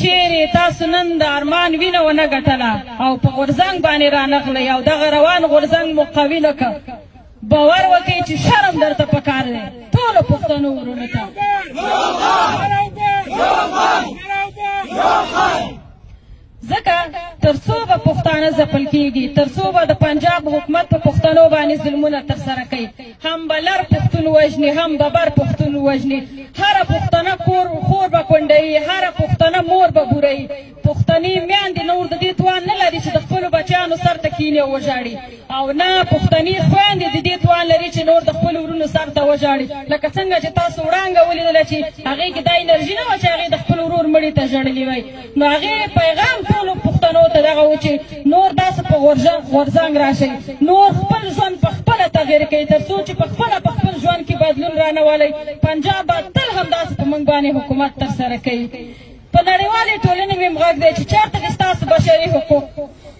چیرې تاسو نن د ارمان وینه ونه ګټله او په غورځنګ باندې رانغلئ او دغه روان غورځنګ مو قوي نه که باور وکړئ چې شرم درته پکار دی ټولو پښتنو ورونو ته ځکه تر څو به پښتانه ځپل کېږي تر څو به د پنجاب حکومت په پښتنو باندې ظلمونه ترسره کوي هم به لر پښتون وژني هم به بر پښتون وژني هره پښتنه خور به کونډوي هره پښتنه مور به بوروي پښتنې میندې نور د دې توان نه لري چې د خپلو بچیانو سر ته کښېني او وژاړي او نه پښتنې خویندې د دې توان لري چې نور د خپلو ورونو سر ته وژاړي لکه څنګه چې تاسو وړانګه ولیدله چې هغې کې دا انرژي نه وه چې هغې د خپل ورور مړي ته ژړلي وی نو هغې پیغام ټولو پښتنو ته دغه و چې نور داسې په غورځنګ راشئ نور خپل ژوند په خپله تغیر کوي تر څو چې په خپل ژوند کې بدلون رانولئ پنجاب به تل همداسې په موږ باندې حکومت ترسره کوي په نړیوالې ټولنې مې غږ دی چې چېرته دې ستاسو بشري حقوق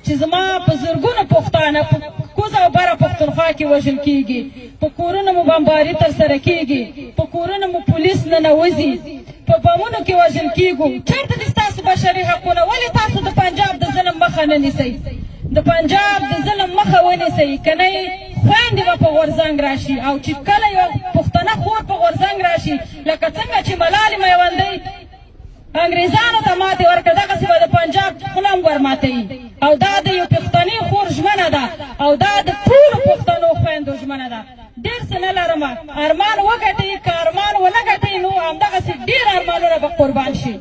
چې زما په زرګونو پښتانه په کوزه او بره پښتونخوا کې وژل کېږي په کورونو مو بمباري ترسره کېږي په کورونو مو پولیس ننوځي په بمونو کې وژل کېږو چېرته دې ستاسو بشري حقونه ولې تاسو د پنجاب د ظلم مخه نه نیسئ د پنجاب د ظلم مخه ونیسئ که نه خویندې به په غورځنګ راشي او چې کله یوه پښتنه خور په غورځنګ راشي لکه څنګه چې ملالې میوندۍ انګریزانو ته ماتې ورکړه دغسې به د پنجاب خوله هم ورماتوي او دا د یو پښتنې خور ژمنه ده او دا د ټولو پښتنو خویندو ژمنه ده ډېر څه نه لرمه ارمان وګټئ که ارمان ونه ګټئ نو همدغسې ډېر ارمانونه به قربان شي